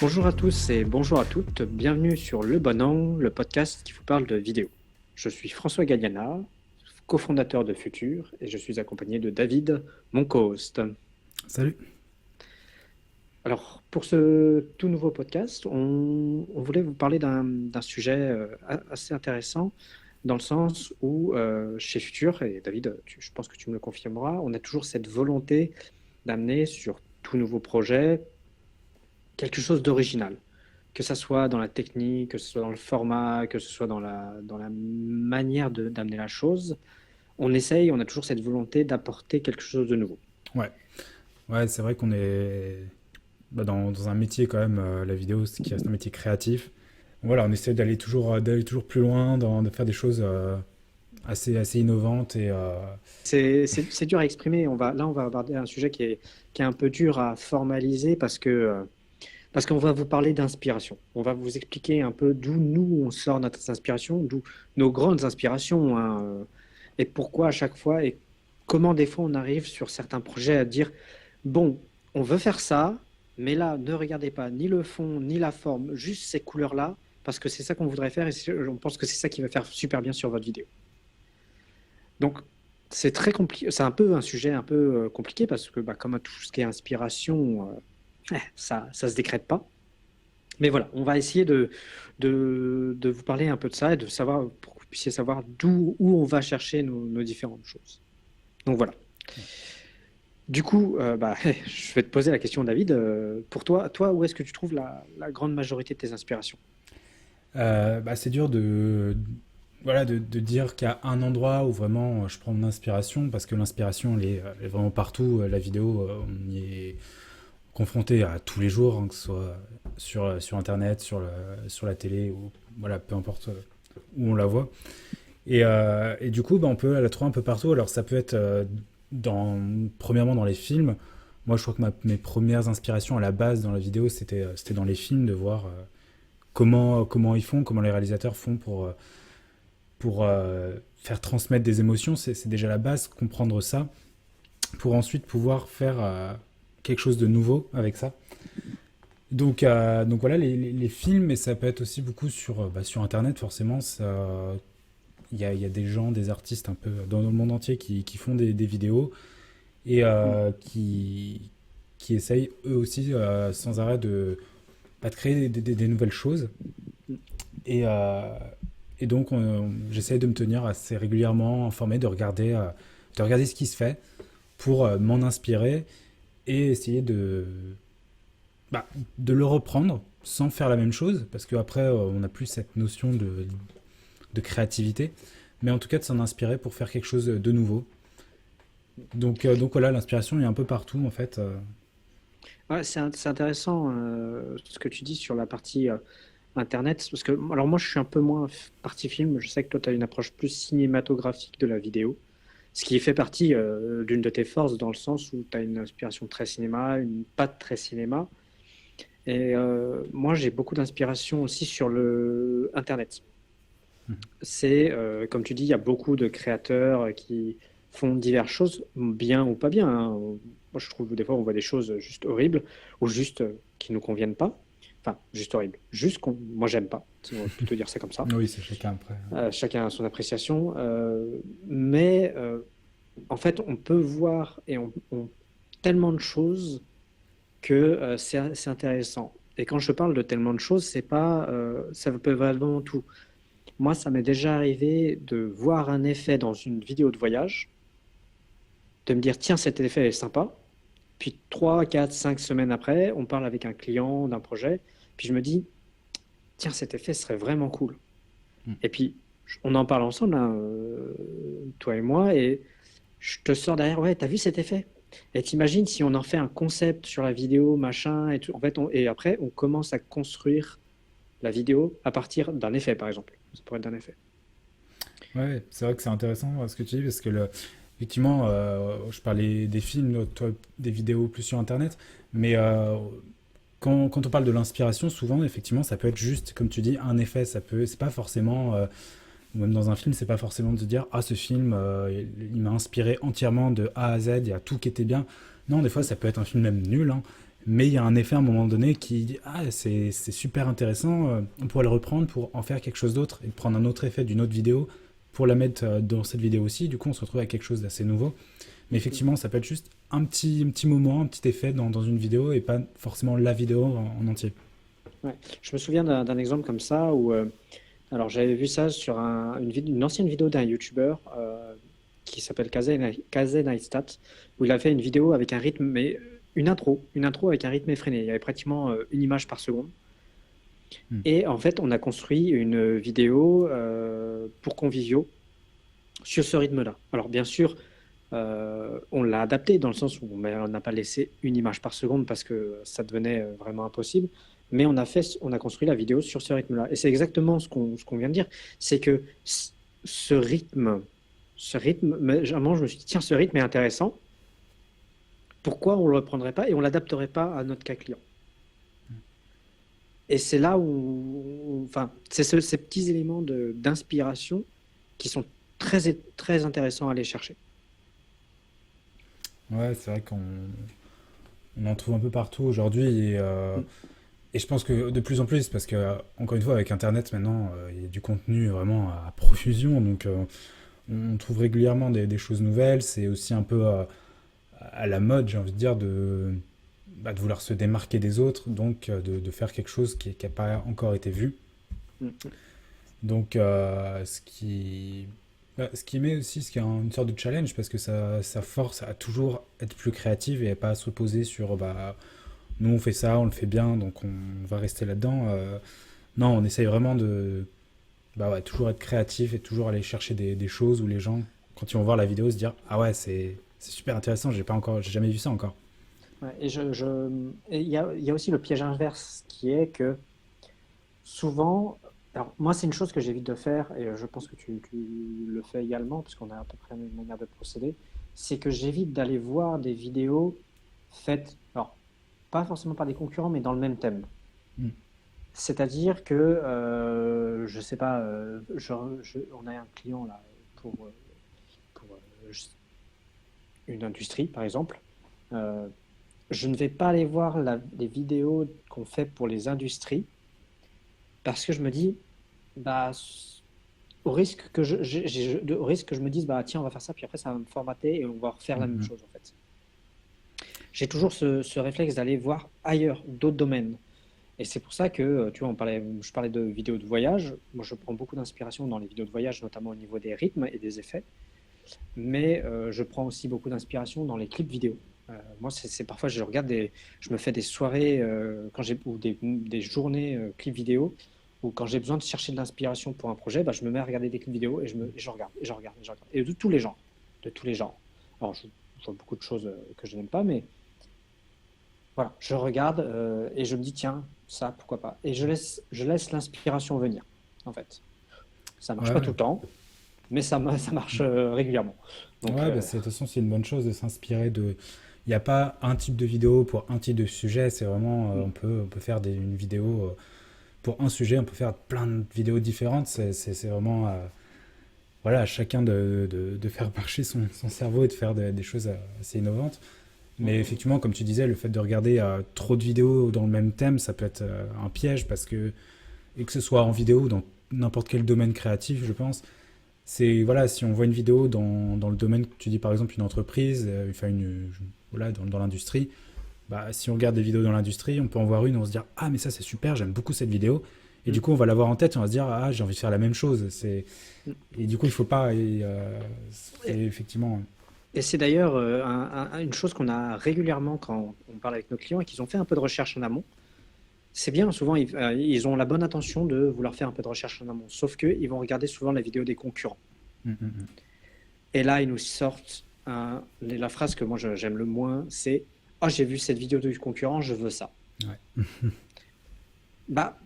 Bonjour à tous et bonjour à toutes, bienvenue sur Le Bon Angle, le podcast qui vous parle de vidéo. Je suis François Galliana, cofondateur de Futur, et je suis accompagné de David, mon co-host. Salut. Alors, pour ce tout nouveau podcast, on voulait vous parler d'un sujet assez intéressant, dans le sens où chez Futur, et David, je pense que tu me le confirmeras, on a toujours cette volonté d'amener sur tout nouveau projet quelque chose d'original. Que ça soit dans la technique, que ce soit dans le format, que ce soit dans la manière d'amener la chose, on essaye, on a toujours cette volonté d'apporter quelque chose de nouveau. Ouais, ouais, c'est vrai qu'on est dans un métier quand même, la vidéo, qui reste un métier créatif. Voilà, on essaie d'aller toujours plus loin, de faire des choses assez innovantes C'est dur à exprimer. Là, on va aborder un sujet qui est un peu dur à formaliser parce qu'on va vous parler d'inspiration. On va vous expliquer un peu d'où nous, on sort notre inspiration, d'où nos grandes inspirations, hein, et pourquoi à chaque fois, et comment des fois on arrive sur certains projets à dire, bon, on veut faire ça, mais là, ne regardez pas ni le fond, ni la forme, juste ces couleurs-là, parce que c'est ça qu'on voudrait faire, et on pense que c'est ça qui va faire super bien sur votre vidéo. Donc, c'est très compliqué, c'est un peu un sujet un peu compliqué, parce que comme à tout ce qui est inspiration, ça se décrète pas. Mais voilà, on va essayer de vous parler un peu de ça et de savoir, pour que vous puissiez savoir où on va chercher nos différentes choses. Donc voilà. Du coup, je vais te poser la question, David. Pour toi, où est-ce que tu trouves la grande majorité de tes inspirations? c'est dur de dire qu'il y a un endroit où vraiment je prends mon inspiration, parce que l'inspiration, elle est vraiment partout. La vidéo, on y est confronté à tous les jours, hein, que ce soit sur Internet, sur la télé, ou voilà, peu importe où on la voit. Et du coup, on peut la trouver un peu partout. Alors ça peut être premièrement dans les films. Moi, je crois que mes premières inspirations à la base dans la vidéo, c'était dans les films, de voir comment ils font, comment les réalisateurs font pour faire transmettre des émotions. C'est déjà la base, comprendre ça, pour ensuite pouvoir faire quelque chose de nouveau avec ça. Donc voilà, les films, et ça peut être aussi beaucoup sur Internet, forcément. Il y a des gens, des artistes un peu dans le monde entier qui font des vidéos et qui essayent eux aussi sans arrêt de créer des nouvelles choses. Et, euh, et donc j'essaye de me tenir assez régulièrement informé, de regarder ce qui se fait pour m'en inspirer et essayer de le reprendre sans faire la même chose, parce qu'après on n'a plus cette notion de créativité, mais en tout cas de s'en inspirer pour faire quelque chose de nouveau. Donc voilà, l'inspiration est un peu partout en fait. Ouais, c'est intéressant ce que tu dis sur la partie Internet, parce que alors moi je suis un peu moins partie film, je sais que toi tu as une approche plus cinématographique de la vidéo, ce qui fait partie d'une de tes forces dans le sens où tu as une inspiration très cinéma, une patte très cinéma, et moi j'ai beaucoup d'inspiration aussi sur le Internet. C'est, comme tu dis, il y a beaucoup de créateurs qui font diverses choses, bien ou pas bien, hein. Moi, je trouve que des fois, on voit des choses juste horribles ou juste qui ne nous conviennent pas. Enfin, juste horribles. Juste moi, j'aime pas. On va plutôt dire ça comme ça. Oui, c'est chacun après. Chacun a son appréciation. Mais en fait, on peut voir tellement de choses que c'est intéressant. Et quand je parle de tellement de choses, c'est pas, ça peut vraiment tout. Moi, ça m'est déjà arrivé de voir un effet dans une vidéo de voyage, de me dire, tiens, cet effet est sympa. Puis 3, 4, 5 semaines après, on parle avec un client d'un projet, puis je me dis, tiens, cet effet serait vraiment cool. Mm. Et puis, on en parle ensemble, hein, toi et moi, et je te sors derrière, ouais, t'as vu cet effet? Et t'imagines si on en fait un concept sur la vidéo, machin, et tout. En fait, et après, on commence à construire la vidéo à partir d'un effet, par exemple. Ça pourrait être d'un effet. Ouais, c'est vrai que c'est intéressant ce que tu dis, parce que effectivement, je parlais des films, toi des vidéos plus sur Internet, mais quand on parle de l'inspiration, souvent, effectivement, ça peut être juste, comme tu dis, un effet. C'est pas forcément, même dans un film, c'est pas forcément de se dire, ah, ce film, il m'a inspiré entièrement de A à Z, il y a tout qui était bien. Non, des fois, ça peut être un film même nul, hein, Mais il y a un effet à un moment donné qui dit ah c'est super intéressant, on pourrait le reprendre pour en faire quelque chose d'autre et prendre un autre effet d'une autre vidéo pour la mettre dans cette vidéo aussi. Du coup, on se retrouve avec quelque chose d'assez nouveau. Mais Mhm. effectivement, ça peut être juste un petit moment, un petit effet dans une vidéo et pas forcément la vidéo en entier. Ouais. Je me souviens d'un exemple comme ça où alors j'avais vu ça sur une ancienne vidéo d'un YouTuber qui s'appelle Kazen Neistat, où il a fait une vidéo avec un rythme, mais une intro avec un rythme effréné. Il y avait pratiquement une image par seconde. Hmm. Et en fait, on a construit une vidéo pour Convivio sur ce rythme-là. Alors bien sûr, on l'a adapté dans le sens où on n'a pas laissé une image par seconde parce que ça devenait vraiment impossible. Mais on a construit la vidéo sur ce rythme-là. Et c'est exactement ce qu'on vient de dire. C'est que ce rythme, à un moment, je me suis dit, tiens, ce rythme est intéressant. Pourquoi on ne le reprendrait pas et on ne l'adapterait pas à notre cas client? Et c'est là où, enfin, c'est ces petits éléments d'inspiration qui sont très intéressants à aller chercher. Ouais, c'est vrai qu'on on en trouve un peu partout aujourd'hui Mm, et je pense que de plus en plus, parce que encore une fois, avec Internet maintenant, il y a du contenu vraiment à profusion, donc on trouve régulièrement des choses nouvelles. C'est aussi un peu à la mode, j'ai envie de dire, de vouloir se démarquer des autres, donc de faire quelque chose qui n'a pas encore été vu. mm, Donc, ce qui met aussi, ce qui est une sorte de challenge, parce que ça force à toujours être plus créative et à pas se reposer sur nous on fait ça, on le fait bien, donc on va rester là-dedans. Non, on essaye vraiment de ouais, toujours être créatif et toujours aller chercher des choses où les gens, quand ils vont voir la vidéo, se dire ah ouais, c'est super intéressant, j'ai jamais vu ça encore. ouais, et il y a aussi le piège inverse qui est que souvent, alors moi c'est une chose que j'évite de faire et je pense que tu le fais également parce qu'on a à peu près la même manière de procéder, c'est que j'évite d'aller voir des vidéos faites, alors pas forcément par des concurrents mais dans le même thème. Mm. C'est-à-dire que, je sais pas, on a un client là pour une industrie par exemple. Euh, je ne vais pas aller voir les vidéos qu'on fait pour les industries parce que je me dis, bah, au risque que je me dise, bah, tiens, on va faire ça, puis après, ça va me formater et on va refaire la même Mm, chose, en fait. J'ai toujours ce réflexe d'aller voir ailleurs, d'autres domaines. Et c'est pour ça que, tu vois, je parlais de vidéos de voyage. Moi, je prends beaucoup d'inspiration dans les vidéos de voyage, notamment au niveau des rythmes et des effets. Mais je prends aussi beaucoup d'inspiration dans les clips vidéo. Moi, parfois, je me fais des soirées ou des journées clips vidéo où quand j'ai besoin de chercher de l'inspiration pour un projet, bah, je me mets à regarder des clips vidéo et je regarde, et je regarde, et je regarde. Et de tous les genres. De tous les genres. Alors, je vois beaucoup de choses que je n'aime pas, mais voilà, je regarde et je me dis, tiens, ça, pourquoi pas. Et je laisse l'inspiration venir, en fait. Ça mm. marche Ouais, pas tout ouais. le temps, mais ça marche régulièrement. Donc, Ouais, bah de toute façon, c'est une bonne chose de s'inspirer de. Il n'y a pas un type de vidéo pour un type de sujet, c'est vraiment. On peut faire une vidéo pour un sujet, on peut faire plein de vidéos différentes. C'est vraiment. Voilà, à chacun de faire marcher son cerveau et de faire des choses assez innovantes. Mais effectivement, comme tu disais, le fait de regarder trop de vidéos dans le même thème, ça peut être un piège parce que, et que ce soit en vidéo ou dans n'importe quel domaine créatif, je pense, c'est voilà, si on voit une vidéo dans le domaine que tu dis par exemple une entreprise, enfin voilà, dans l'industrie, bah, si on regarde des vidéos dans l'industrie, on peut en voir une, on va se dire ah mais ça c'est super, j'aime beaucoup cette vidéo, et du coup on va l'avoir en tête et on va se dire ah j'ai envie de faire la même chose. Et du coup il faut pas, c'est effectivement. et c'est d'ailleurs une chose qu'on a régulièrement quand on parle avec nos clients et qu'ils ont fait un peu de recherche en amont. C'est bien, souvent ils ont la bonne intention de vouloir faire un peu de recherche en amont, sauf qu'ils vont regarder souvent la vidéo des concurrents. Mm, mm, Et là, ils nous sortent la phrase que moi j'aime le moins, c'est oh, j'ai vu cette vidéo du concurrent, je veux ça. mm. Ouais. Bah,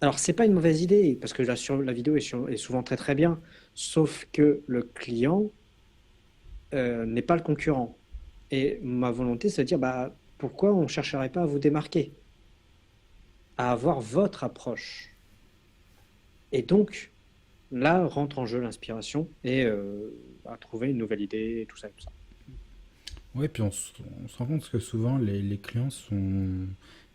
alors c'est pas une mauvaise idée, parce que la vidéo est souvent très très bien, sauf que le client n'est pas le concurrent. Et ma volonté, c'est de dire bah, pourquoi on ne chercherait pas à vous démarquer, à avoir votre approche. Et donc, là rentre en jeu l'inspiration et à trouver une nouvelle idée, et tout ça, et tout ça. Ouais, puis on se rend compte que souvent les clients sont,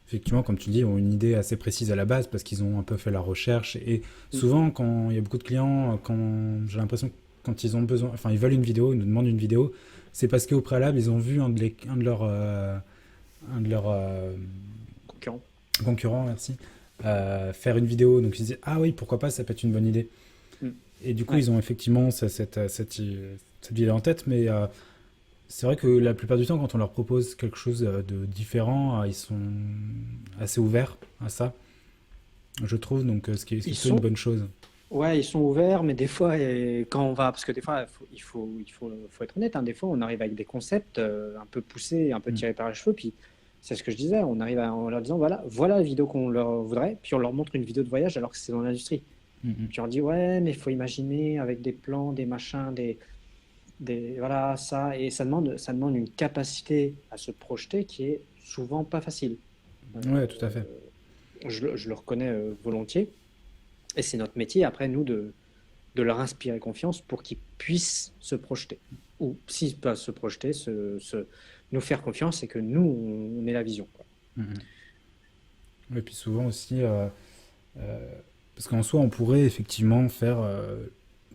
effectivement, comme tu dis, ont une idée assez précise à la base parce qu'ils ont un peu fait la recherche. Et Mm. souvent, quand il y a beaucoup de clients, quand j'ai l'impression que quand ils ont besoin, enfin, ils veulent une vidéo, ils nous demandent une vidéo, c'est parce qu'au préalable, ils ont vu un de leurs Concurrent. concurrents, merci, faire une vidéo. Donc ils se disent, ah oui, pourquoi pas, ça peut être une bonne idée. Mm. Et du coup, Ouais. ils ont effectivement cette vidéo en tête, mais c'est vrai que la plupart du temps, quand on leur propose quelque chose de différent, ils sont assez ouverts à ça, je trouve, donc ce qui est Ils plutôt une sont, bonne chose. ouais, ils sont ouverts, mais des fois, quand on va, parce que des fois, faut être honnête, hein, des fois, on arrive avec des concepts un peu poussés, un peu Mm, tirés par les cheveux, puis c'est ce que je disais, on arrive en leur disant, voilà la vidéo qu'on leur voudrait, puis on leur montre une vidéo de voyage alors que c'est dans l'industrie. mm, mm. Puis on dit, ouais, mais il faut imaginer avec des plans, des machins, voilà, ça, et ça demande une capacité à se projeter qui est souvent pas facile. Ouais, tout à fait. Euh, je le reconnais volontiers. Et c'est notre métier, après, nous, de leur inspirer confiance pour qu'ils puissent se projeter. Ou s'ils peuvent se projeter, nous faire confiance et que nous, on ait la vision, quoi. Mm, mm. Et puis souvent aussi, euh, parce qu'en soi, on pourrait effectivement faire,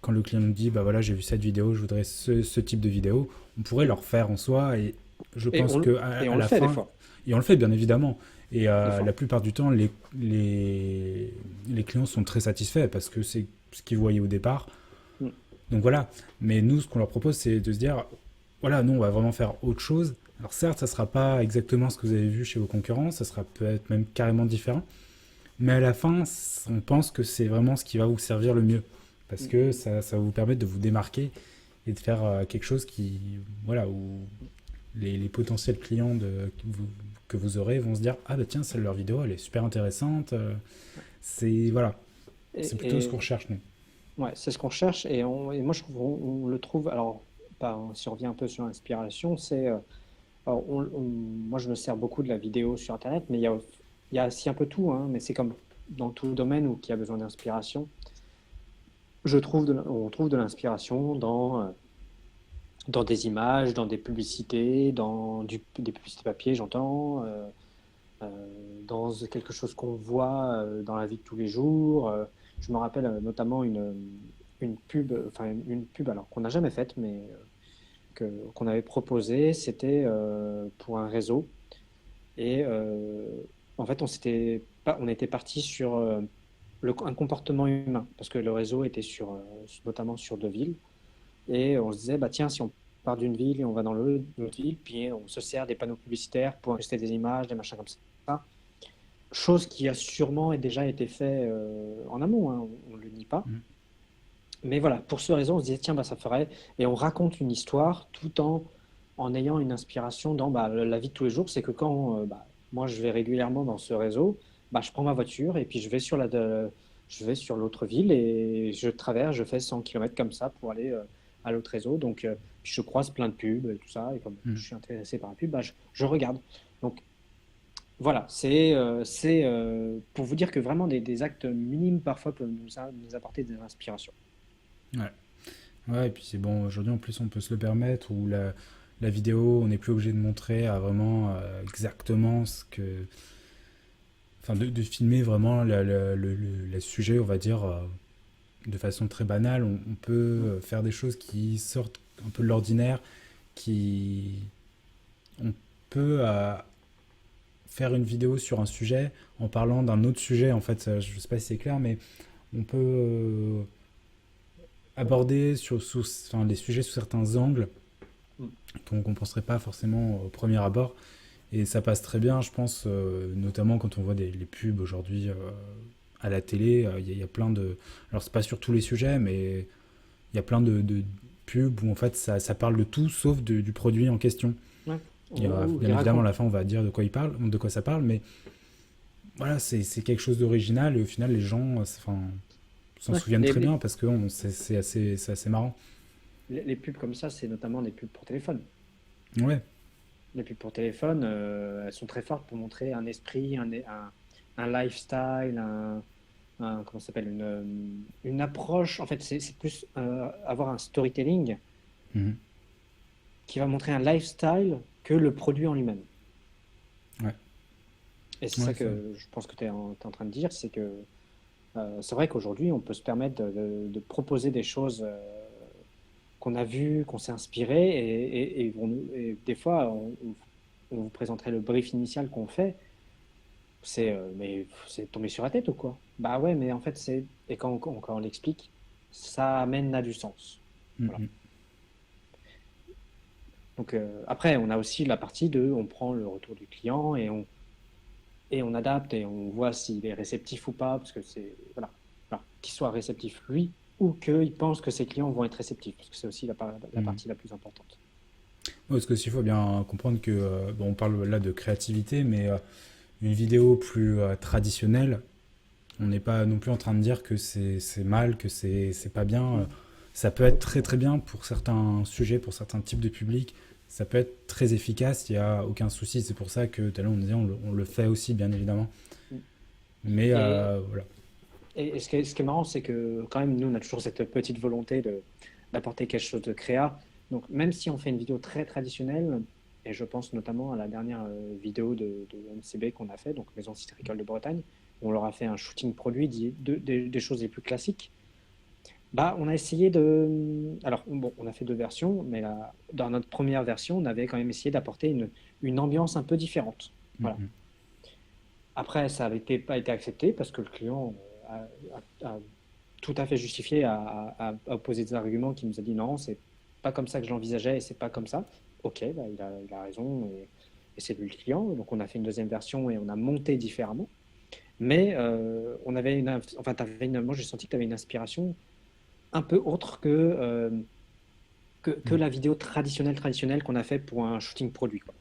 quand le client nous dit, bah voilà, j'ai vu cette vidéo, je voudrais ce type de vidéo, on pourrait leur faire en soi, et je Et pense on, que et on à le la fait des fin, fois. et on le fait bien évidemment, et Des la fois. plupart du temps, les clients sont très satisfaits parce que c'est ce qu'ils voyaient au départ. Mm. Donc voilà, mais nous, ce qu'on leur propose, c'est de se dire, voilà, nous, on va vraiment faire autre chose. Alors certes, ça sera pas exactement ce que vous avez vu chez vos concurrents, ça sera peut-être même carrément différent, mais à la fin, on pense que c'est vraiment ce qui va vous servir le mieux. Parce Mm. que ça va vous permettre de vous démarquer et de faire quelque chose qui, voilà, où les potentiels clients que vous aurez vont se dire, ah bah tiens, celle leur vidéo, elle est super intéressante. C'est, voilà, c'est plutôt ce Et, qu'on recherche, nous. ouais, c'est ce qu'on cherche. Et moi, je trouve, on le trouve. Alors, si on revient un peu sur l'inspiration, alors, moi, je me sers beaucoup de la vidéo sur Internet, mais il y a aussi un peu tout, hein, mais c'est comme dans tout domaine où qui a besoin d'inspiration. On trouve de l'inspiration dans des images, dans des publicités, des publicités papier, j'entends, dans quelque chose qu'on voit dans la vie de tous les jours. Je me rappelle notamment une pub, enfin une pub alors qu'on n'a jamais faite, mais qu'on avait proposée. C'était pour un réseau. Et en fait, on était parti sur un comportement humain, parce que le réseau était notamment sur deux villes. Et on se disait, bah, tiens, si on part d'une ville et on va dans l'autre ville, puis on se sert des panneaux publicitaires pour acheter des images, des machins comme ça. Chose qui a sûrement déjà été fait en amont, hein, on ne le nie pas. Mm. Mais voilà, pour ce réseau, on se disait, tiens, bah, ça ferait. Et on raconte une histoire tout en ayant une inspiration dans la vie de tous les jours. C'est que quand moi, je vais régulièrement dans ce réseau, bah, je prends ma voiture et puis je vais sur l'autre ville et je traverse, je fais 100 km comme ça pour aller à l'autre réseau. Donc, puis je croise plein de pubs et tout ça. Et comme Mm. je suis intéressé par la pub, bah, je regarde. Donc, voilà, c'est pour vous dire que vraiment des actes minimes parfois peuvent nous apporter des inspirations. Ouais. Ouais, et puis c'est bon, aujourd'hui en plus on peut se le permettre, où la vidéo, on n'est plus obligé de montrer à vraiment exactement ce que. Enfin, de filmer vraiment le sujet, on va dire, de façon très banale. On peut Mm. faire des choses qui sortent un peu de l'ordinaire, qui. On peut faire une vidéo sur un sujet en parlant d'un autre sujet, en fait, je sais pas si c'est clair, mais on peut aborder enfin, les sujets sous certains angles Mm. qu'on ne penserait pas forcément au premier abord. Et ça passe très bien, je pense, notamment quand on voit les pubs aujourd'hui à la télé. Il y a plein de. Alors, c'est pas sur tous les sujets, mais il y a plein de pubs où en fait ça parle de tout sauf du produit en question. Ouais. Bien Il évidemment, à raconte. la fin, on va dire de quoi ça parle, mais voilà, c'est quelque chose d'original et au final, les gens enfin, s'en Ouais. souviennent très bien parce que c'est assez marrant. Les pubs comme ça, c'est notamment des pubs pour téléphone. Ouais. Les pubs pour téléphone, elles sont très fortes pour montrer un esprit, un lifestyle, comment ça s'appelle, une approche. En fait, c'est plus avoir un storytelling Mhm. qui va montrer un lifestyle que le produit en lui-même. Ouais, Et c'est ouais, ça ça. que je pense que tu es, en train de dire, c'est que c'est vrai qu'aujourd'hui, on peut se permettre de proposer des choses qu'on a vues, qu'on s'est inspiré, et des fois, on vous présenterait le brief initial qu'on fait, mais c'est tombé sur la tête ou quoi? Bah ouais, mais en fait, et quand on l'explique, ça amène à du sens. Mm, Voilà. mm. Donc après, on a aussi la partie on prend le retour du client et on adapte et on voit s'il est réceptif ou pas, parce que voilà, qu'il soit réceptif lui ou qu'il pense que ses clients vont être réceptifs, parce que c'est aussi la Mm. partie la plus importante. Ouais, parce que s'il faut bien comprendre que, bon, on parle là de créativité, mais une vidéo plus traditionnelle, on n'est pas non plus en train de dire que c'est mal, que c'est pas bien. Ça peut être très très bien pour certains sujets, pour certains types de publics. Ça peut être très efficace, il n'y a aucun souci. C'est pour ça que tout à l'heure on disait on le fait aussi, bien évidemment. Mais Et, voilà. et ce qui est marrant, c'est que quand même, nous, on a toujours cette petite volonté d'apporter quelque chose de créa. Donc, même si on fait une vidéo très traditionnelle, et je pense notamment à la dernière vidéo de MCB qu'on a fait, donc Maison Citricole de Bretagne, où on leur a fait un shooting produit des choses les plus classiques. Bah, on a essayé de. Alors, bon, on a fait deux versions, mais dans notre première version, on avait quand même essayé d'apporter une ambiance un peu différente. Mm, Voilà. mm. Après, ça n'avait pas été accepté parce que le client a tout à fait justifié, a opposé des arguments qui nous a dit non, c'est pas comme ça que je l'envisageais et c'est pas comme ça. Ok, bah, il a raison et c'est lui le client. Donc, on a fait une deuxième version et on a monté différemment. Mais on avait enfin, moi, j'ai senti que tu avais une inspiration un peu autre que Mm. la vidéo traditionnelle qu'on a fait pour un shooting produit, quoi.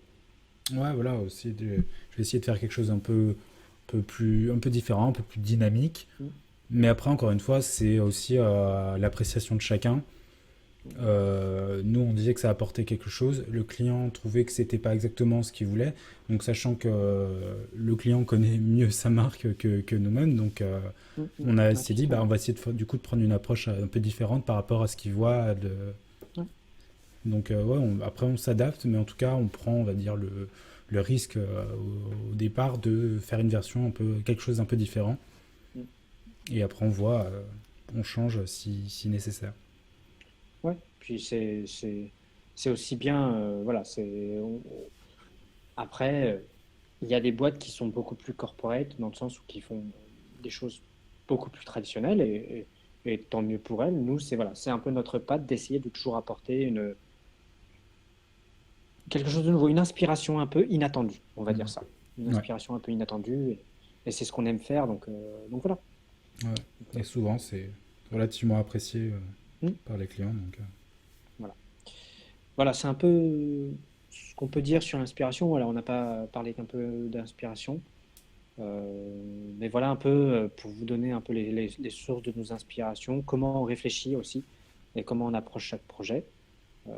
Ouais, voilà, aussi, je vais essayer de faire quelque chose un peu différent, un peu plus dynamique. Mm. Mais après, encore une fois, c'est aussi l'appréciation de chacun. Nous, on disait que ça apportait quelque chose. Le client trouvait que c'était pas exactement ce qu'il voulait. Donc, sachant que le client connaît mieux sa marque que nous-mêmes, donc Mm, mm. on a Ouais, s'est dit, bah, totalement. on va essayer du coup de prendre une approche un peu différente par rapport à ce qu'il voit. Ouais. Donc, ouais, après, on s'adapte, mais en tout cas, on prend, on va dire, le risque au départ de faire une version un peu, quelque chose d'un peu différent. Mm. Et après, on voit, on change si nécessaire. Ouais. Puis c'est aussi bien, voilà, après, il y a des boîtes qui sont beaucoup plus corporate dans le sens où qui font des choses beaucoup plus traditionnelles et tant mieux pour elles. Nous, c'est un peu notre patte d'essayer de toujours apporter quelque chose de nouveau, une inspiration un peu inattendue, on va dire Mhm. ça. Une Ouais. inspiration un peu inattendue et c'est ce qu'on aime faire, donc voilà. Ouais. Et souvent, c'est relativement apprécié Hmm, par les clients. Donc, voilà. Voilà, c'est un peu ce qu'on peut dire sur l'inspiration. Voilà, on n'a pas parlé qu'un peu d'inspiration. Mais voilà un peu pour vous donner un peu les sources de nos inspirations, comment on réfléchit aussi et comment on approche chaque projet. Euh,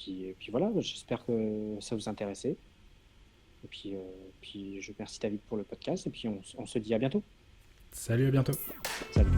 et puis voilà, j'espère que ça vous intéressait. Et puis je remercie David pour le podcast et puis on se dit à bientôt. salut, à bientôt. Salut.